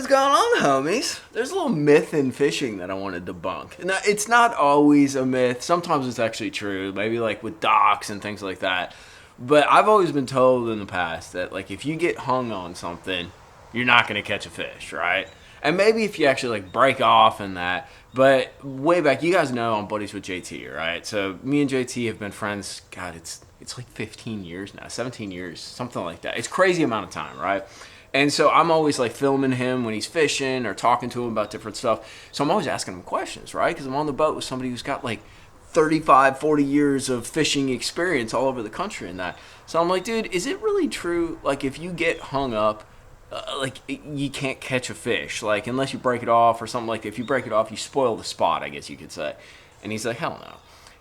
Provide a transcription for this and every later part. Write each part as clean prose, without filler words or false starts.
What's going on, homies? There's a little myth in fishing that I want to debunk. Now, it's not always a myth. Sometimes it's actually true, maybe like with docks and things like that. But I've always been told in the past that like if you get hung on something, you're not going to catch a fish, right? And maybe if you actually like break off and that. But way back, you guys know I'm buddies with JT, right? So me and JT have been friends, God, it's like 15 years now, 17 years, something like that. It's crazy amount of time, right? And so I'm always like filming him when he's fishing or talking to him about different stuff. So I'm always asking him questions, right? Because I'm on the boat with somebody who's got like 35, 40 years of fishing experience all over the country and that. So I'm like, dude, is it really true? Like if you get hung up, like you can't catch a fish, like unless you break it off or something. Like if you break it off, you spoil the spot, I guess you could say. And he's like, hell no.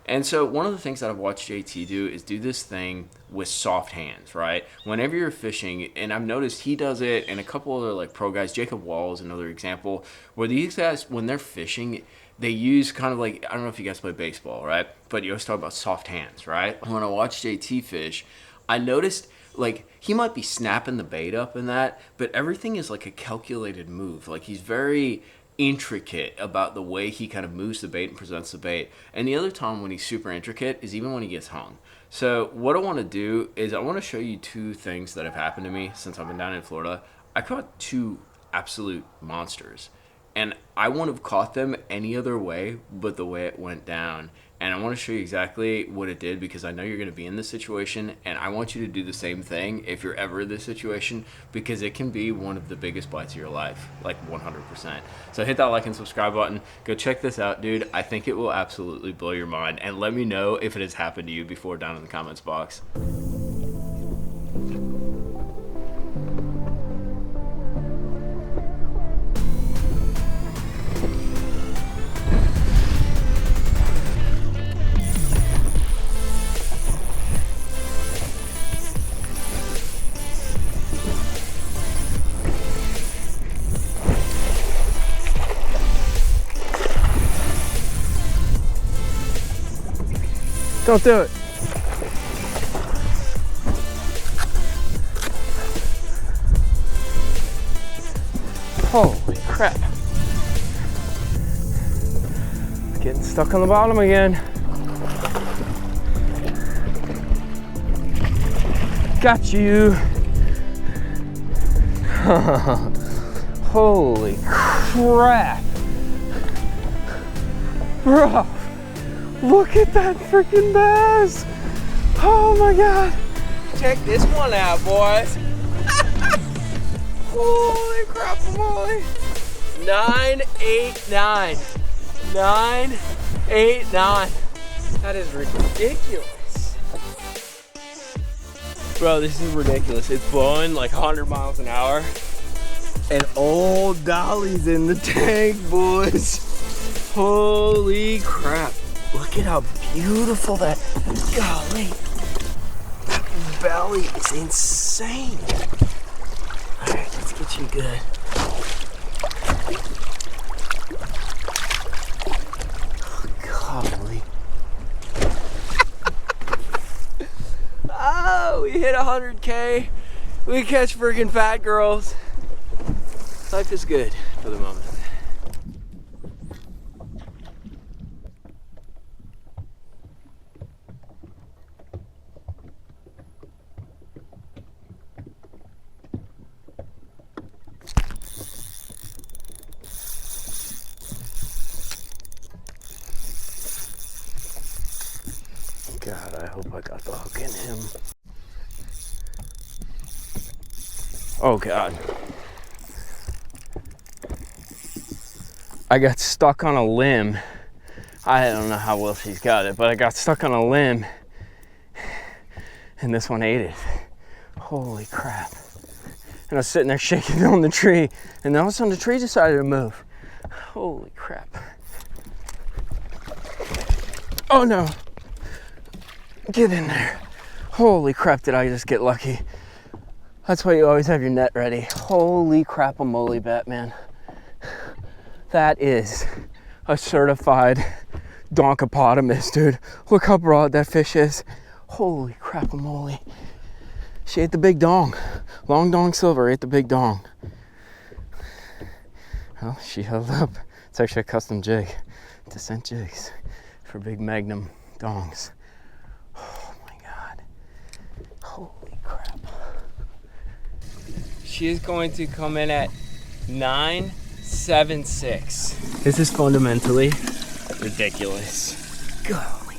And so one of the things that I've watched JT do is do this thing with soft hands, right? Whenever you're fishing, and I've noticed he does it, and a couple other like pro guys, Jacob Wall is another example, where these guys, when they're fishing, they use kind of like, I don't know if you guys play baseball, right? But you always talk about soft hands, right? When I watch JT fish, I noticed like he might be snapping the bait up and that, but everything is like a calculated move. Like he's very intricate about the way he kind of moves the bait and presents the bait. And the other time when he's super intricate is even when he gets hung. So what I want to do is I want to show you two things that have happened to me since I've been down in Florida. I caught two absolute monsters, and I wouldn't have caught them any other way but the way it went down. And I want to show you exactly what it did, because I know you're going to be in this situation, and I want you to do the same thing if you're ever in this situation, because it can be one of the biggest bites of your life, like 100%. So hit that like and subscribe button. Go check this out, dude. I think it will absolutely blow your mind, and let me know if it has happened to you before down in the comments box. Don't do it. Holy crap. Getting stuck on the bottom again. Got you. Holy crap. Bro. Look at that freaking bass! Oh my god! Check this one out, boys. Holy crap, Molly! 989. 989. That is ridiculous. Bro, this is ridiculous. It's blowing like 100 miles an hour. And old dolly's in the tank, boys. Holy crap. Look at how beautiful that, golly, that belly is insane. All right, let's get you good. Golly. Oh, we hit 100K. We catch freaking fat girls. Life is good for the moment. God, I hope I got the hook in him. Oh God. I got stuck on a limb. I don't know how well she's got it, but I got stuck on a limb and this one ate it. Holy crap. And I was sitting there shaking on the tree, and then all of a sudden the tree decided to move. Holy crap. Oh no. Get in there. Holy crap, did I just get lucky. That's why you always have your net ready. Holy crap-a-moly, Batman. That is a certified donkopotamus, dude. Look how broad that fish is. Holy crap-a-moly. She ate the big dong. Long dong silver ate the big dong. Well, she held up. It's actually a custom jig. Descent jigs for big magnum dongs. Oh my God. Holy crap. She is going to come in at 9.76. This is fundamentally ridiculous. Golly.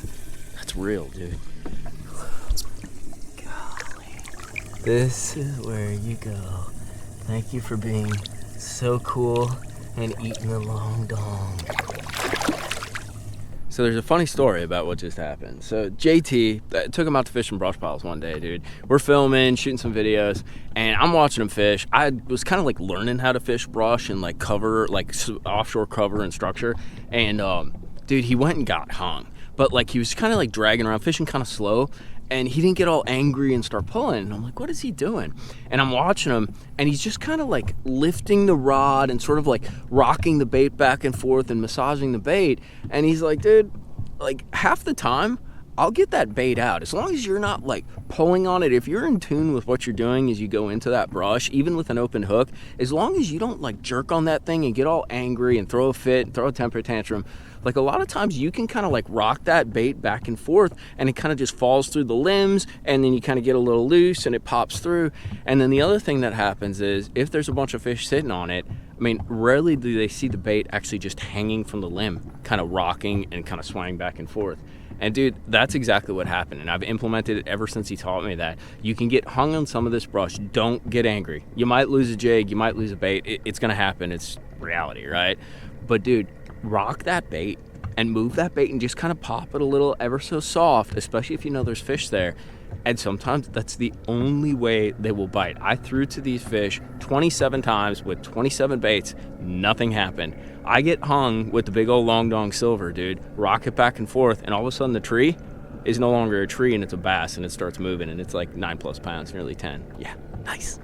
That's real, dude. Golly. This is where you go. Thank you for being so cool and eating the long dong. So there's a funny story about what just happened. So JT took him out to fish some brush piles one day, dude. We're filming, shooting some videos, and I'm watching him fish. I was kind of like learning how to fish brush and like cover, like offshore cover and structure. And dude, he went and got hung. But like he was kind of like dragging around, fishing kind of slow. And he didn't get all angry and start pulling. And I'm like, what is he doing? And I'm watching him, and he's just kind of like lifting the rod and sort of like rocking the bait back and forth and massaging the bait. And he's like, dude, like half the time, I'll get that bait out. As long as you're not like pulling on it, if you're in tune with what you're doing as you go into that brush, even with an open hook, as long as you don't like jerk on that thing and get all angry and throw a fit and throw a temper tantrum, like a lot of times you can kind of like rock that bait back and forth, and it kind of just falls through the limbs, and then you kind of get a little loose and it pops through. And then the other thing that happens is if there's a bunch of fish sitting on it, I mean, rarely do they see the bait actually just hanging from the limb, kind of rocking and kind of swaying back and forth. And dude, that's exactly what happened, and I've implemented it ever since he taught me that. You can get hung on some of this brush. Don't get angry. You might lose a jig, you might lose a bait. It's gonna happen. It's reality, right? But dude, rock that bait and move that bait and just kind of pop it a little, ever so soft, especially if you know there's fish there. And sometimes that's the only way they will bite. I threw to these fish 27 times with 27 baits. Nothing happened. I get hung with the big old long dong silver, dude. Rock it back and forth, and all of a sudden the tree is no longer a tree, and it's a bass, and it starts moving, and it's like 9+ pounds, nearly 10. Yeah, nice.